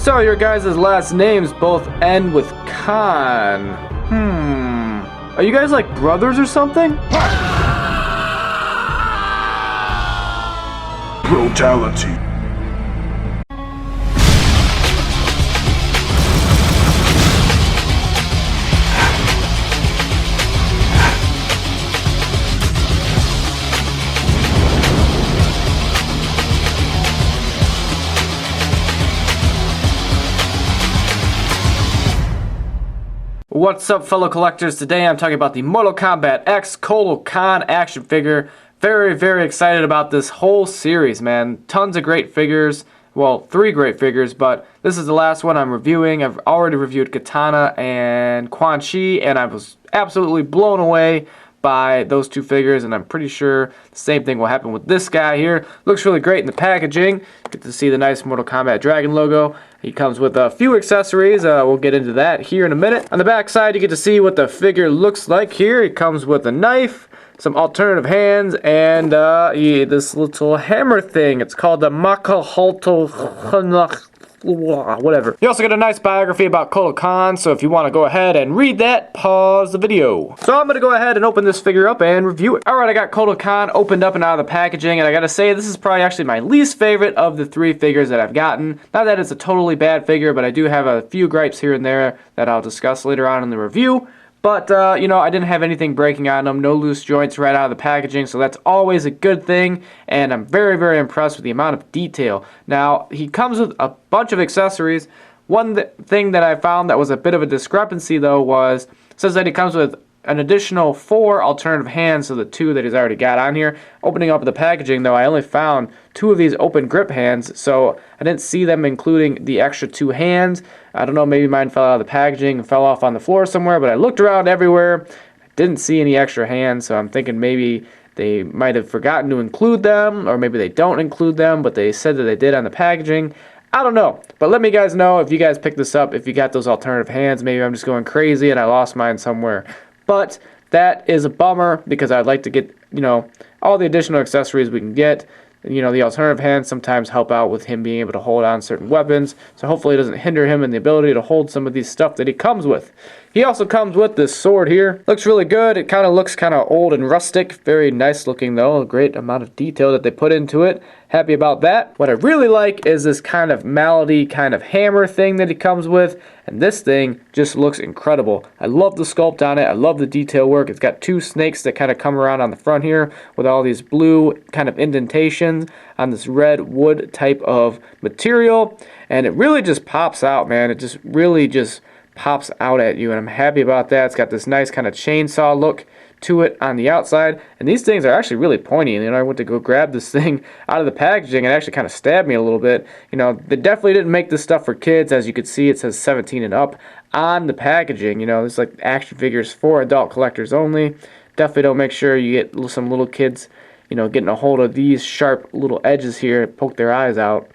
So your guys' last names both end with Kahn. Are you guys like brothers or something? Brutality. What's up, fellow collectors? Today I'm talking about the Mortal Kombat X Kotal Kahn action figure. Very excited about this whole series, man. Tons of great figures. Well, 3 great figures, but this is the last one I'm reviewing. I've already reviewed Katana and Quan Chi, and I was absolutely blown away by those 2 figures, and I'm pretty sure the same thing will happen with this guy here. Looks really great in the packaging. Get to see the nice Mortal Kombat Dragon logo. He comes with a few accessories. We'll get into that here in a minute. On the back side, you get to see what the figure looks like here. It comes with a knife, some alternative hands, and this little hammer thing. It's called the whatever. You also get a nice biography about Kotal Kahn, so if you want to go ahead and read that, pause the video. So I'm going to go ahead and open this figure up and review it. Alright, I got Kotal Kahn opened up and out of the packaging, and I gotta say, this is probably actually my least favorite of the 3 figures that I've gotten. Not that it's a totally bad figure, but I do have a few gripes here and there that I'll discuss later on in the review. But, you know, I didn't have anything breaking on them, no loose joints right out of the packaging, so that's always a good thing, and I'm very impressed with the amount of detail. Now, he comes with a bunch of accessories. One thing that I found that was a bit of a discrepancy, though, was, it says that he comes with an additional 4 alternative hands to the 2 that he's already got on here. Opening up the packaging, though, I only found 2 of these open grip hands, so I didn't see them including the extra 2 hands. I don't know, maybe mine fell out of the packaging and fell off on the floor somewhere, but I looked around everywhere. I didn't see any extra hands, so I'm thinking maybe they might have forgotten to include them, or maybe they don't include them, but they said that they did on the packaging. I don't know, but let me guys know if you guys picked this up, if you got those alternative hands. Maybe I'm just going crazy and I lost mine somewhere. But that is a bummer because I'd like to get, you know, all the additional accessories we can get. You know, the alternative hands sometimes help out with him being able to hold on certain weapons, so hopefully it doesn't hinder him in the ability to hold some of these stuff that he comes with. He also comes with this sword here. Looks really good. It kind of looks kind of old and rustic. Very nice looking though. A great amount of detail that they put into it. Happy about that. What I really like is this kind of malady kind of hammer thing that he comes with, and this thing just looks incredible. I love the sculpt on it. I love the detail work. It's got 2 snakes that kind of come around on the front here with all these blue kind of indentations on this red wood type of material, and it really just pops out, man. It just really just pops out at you, and I'm happy about that. It's got this nice kind of chainsaw look to it on the outside, and these things are actually really pointy. You know, I went to go grab this thing out of the packaging and it actually kind of stabbed me a little bit. You know, they definitely didn't make this stuff for kids. As you can see, it says 17 and up on the packaging. You know, it's like action figures for adult collectors only. Definitely don't make sure you get some little kids, you know, getting a hold of these sharp little edges here, poke their eyes out.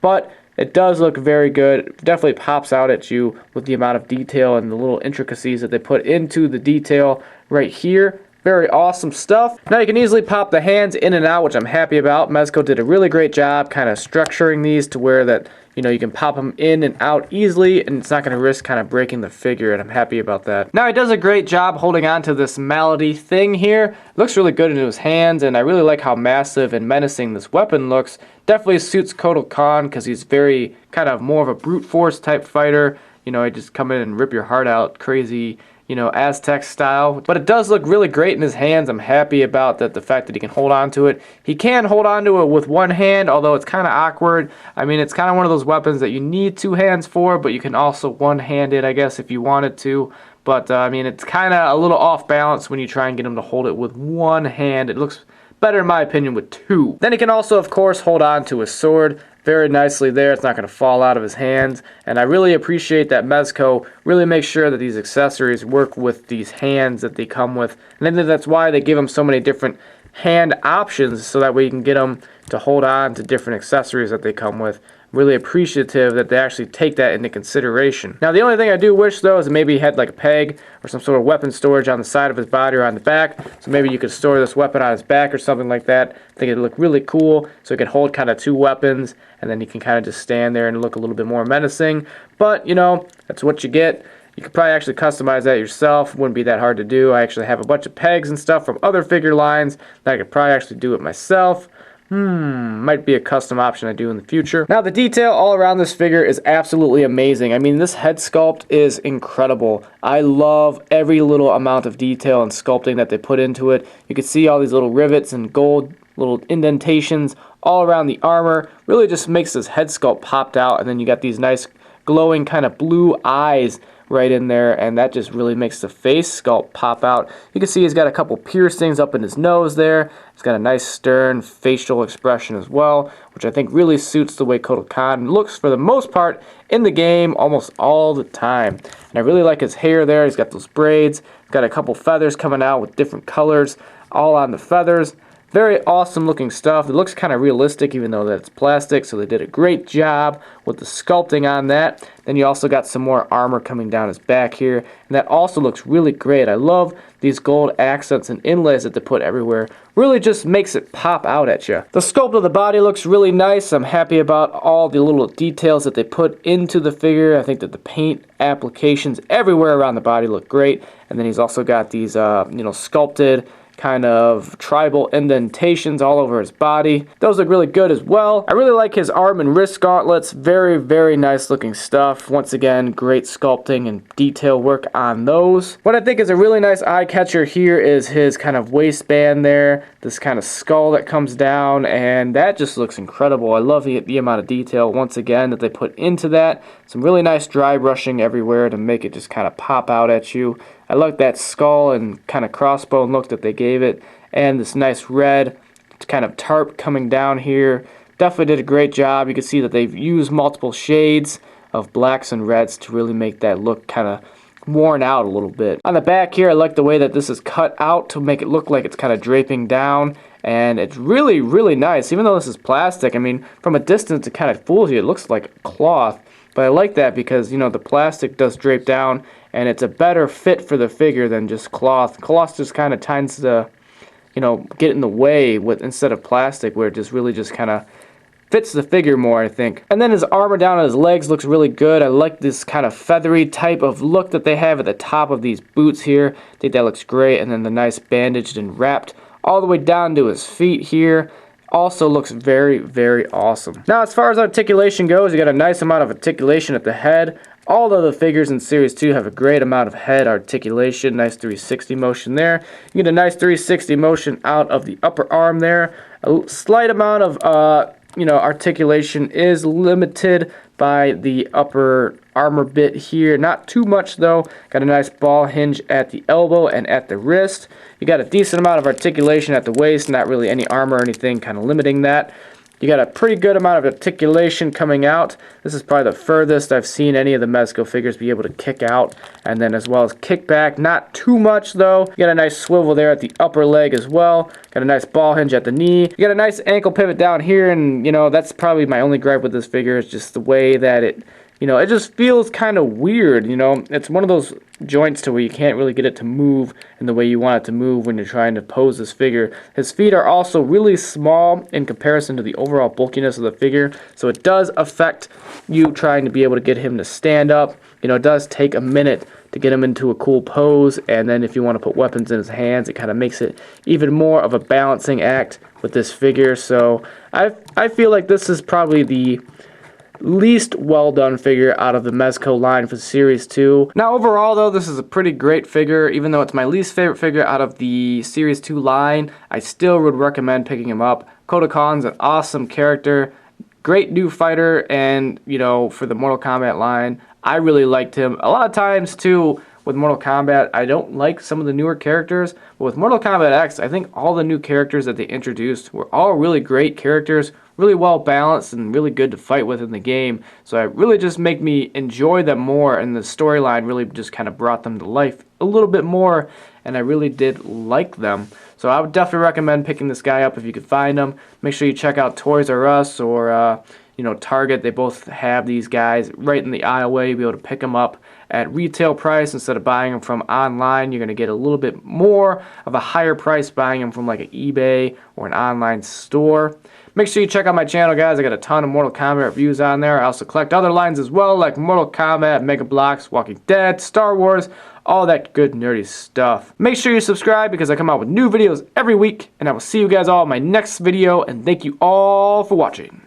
But it does look very good. It definitely pops out at you with the amount of detail and the little intricacies that they put into the detail right here. Very awesome stuff. Now you can easily pop the hands in and out, which I'm happy about. Mezco did a really great job kind of structuring these to where that, you know, you can pop them in and out easily, and it's not going to risk kind of breaking the figure, and I'm happy about that. Now he does a great job holding on to this malady thing here. It looks really good in his hands, and I really like how massive and menacing this weapon looks. Definitely suits Kotal Kahn because he's very kind of more of a brute force type fighter. You know, he just come in and rip your heart out, crazy, you know, Aztec style. But it does look really great in his hands. I'm happy about that, the fact that he can hold on to it. He can hold on to it with one hand, although it's kind of awkward. I mean, it's kind of one of those weapons that you need 2 hands for, but you can also one-hand it, I guess, if you wanted to. But, I mean, it's kind of a little off balance when you try and get him to hold it with one hand. It looks better, in my opinion, with 2. Then he can also, of course, hold on to his sword very nicely there. It's not going to fall out of his hands, and I really appreciate that Mezco really makes sure that these accessories work with these hands that they come with, and I think that's why they give them so many different hand options, so that way you can get them to hold on to different accessories that they come with. really appreciative that they actually take that into consideration. Now, the only thing I do wish, though, is maybe he had like a peg or some sort of weapon storage on the side of his body or on the back. So maybe you could store this weapon on his back or something like that. I think it'd look really cool. So he could hold kind of two weapons, and then he can kind of just stand there and look a little bit more menacing. But, you know, that's what you get. You could probably actually customize that yourself. Wouldn't be that hard to do. I actually have a bunch of pegs and stuff from other figure lines that I could probably actually do it myself. Might be a custom option I do in the future. Now, the detail all around this figure is absolutely amazing. I mean, this head sculpt is incredible. I love every little amount of detail and sculpting that they put into it. You can see all these little rivets and gold little indentations all around the armor. Really just makes this head sculpt popped out, and then you got these nice glowing kind of blue eyes right in there, and that just really makes the face sculpt pop out. You can see he's got a couple piercings up in his nose there. He's got a nice stern facial expression as well, which I think really suits the way Kotal Kahn looks for the most part in the game almost all the time. And I really like his hair there. He's got those braids. He's got a couple feathers coming out with different colors all on the feathers. Very awesome looking stuff. It looks kind of realistic even though that's plastic, so they did a great job with the sculpting on that. Then you also got some more armor coming down his back here, and that also looks really great. I love these gold accents and inlays that they put everywhere. Really just makes it pop out at you. The sculpt of the body looks really nice. I'm happy about all the little details that they put into the figure. I think that the paint applications everywhere around the body look great. And then he's also got these, sculpted kind of tribal indentations all over his body. Those look really good as well. I really like his arm and wrist gauntlets. Very, very nice looking stuff. Once again, great sculpting and detail work on those. What I think is a really nice eye catcher here is his kind of waistband there. This kind of skull that comes down, and that just looks incredible. I love the amount of detail, once again, that they put into that. Some really nice dry brushing everywhere to make it just kind of pop out at you. I like that skull and kind of crossbone look that they gave it, and this nice red kind of tarp coming down here. Definitely did a great job. You can see that they've used multiple shades of blacks and reds to really make that look kind of worn out a little bit. On the back here, I like the way that this is cut out to make it look like it's kind of draping down, and it's really, really nice. Even though this is plastic, I mean, from a distance it kind of fools you. It looks like cloth, but I like that because, you know, the plastic does drape down, and it's a better fit for the figure than just cloth. Cloth just kind of tends to, get in the way with instead of plastic, where it just really just kind of fits the figure more, I think. And then his armor down on his legs looks really good. I like this kind of feathery type of look that they have at the top of these boots here. I think that looks great. And then the nice bandaged and wrapped all the way down to his feet here also looks very, very awesome. Now, as far as articulation goes, you got a nice amount of articulation at the head. All of the figures in Series 2 have a great amount of head articulation. Nice 360 motion there. You get a nice 360 motion out of the upper arm there. A slight amount of articulation is limited by the upper armor bit here. Not too much though. Got a nice ball hinge at the elbow and at the wrist. You got a decent amount of articulation at the waist, not really any armor or anything kind of limiting that. You got a pretty good amount of articulation coming out. This is probably the furthest I've seen any of the Mezco figures be able to kick out, and then as well as kick back. Not too much though. You got a nice swivel there at the upper leg as well. Got a nice ball hinge at the knee. You got a nice ankle pivot down here, and that's probably my only gripe with this figure is just the way that it just feels kind of weird. It's one of those joints to where you can't really get it to move in the way you want it to move when you're trying to pose this figure. His feet are also really small in comparison to the overall bulkiness of the figure, so it does affect you trying to be able to get him to stand up. It does take a minute to get him into a cool pose, and then if you want to put weapons in his hands, it kind of makes it even more of a balancing act with this figure. So I feel like this is probably the least well done figure out of the Mezco line for Series 2. Now overall though, this is a pretty great figure. Even though it's my least favorite figure out of the Series 2 line, I still would recommend picking him up. Kotal Kahn's an awesome character, great new fighter, and for the Mortal Kombat line, I really liked him. A lot of times too with Mortal Kombat, I don't like some of the newer characters, but with Mortal Kombat X, I think all the new characters that they introduced were all really great characters, really well balanced and really good to fight with in the game. So it really just made me enjoy them more, and the storyline really just kind of brought them to life a little bit more, and I really did like them. So I would definitely recommend picking this guy up if you could find him. Make sure you check out Toys R Us or you know, Target, they both have these guys right in the aisleway. You'll be able to pick them up at retail price instead of buying them from online. You're going to get a little bit more of a higher price buying them from like an eBay or an online store. Make sure you check out my channel, guys. I got a ton of Mortal Kombat reviews on there. I also collect other lines as well, like Mortal Kombat, Mega Bloks, Walking Dead, Star Wars, all that good nerdy stuff. Make sure you subscribe because I come out with new videos every week, and I will see you guys all in my next video, and thank you all for watching.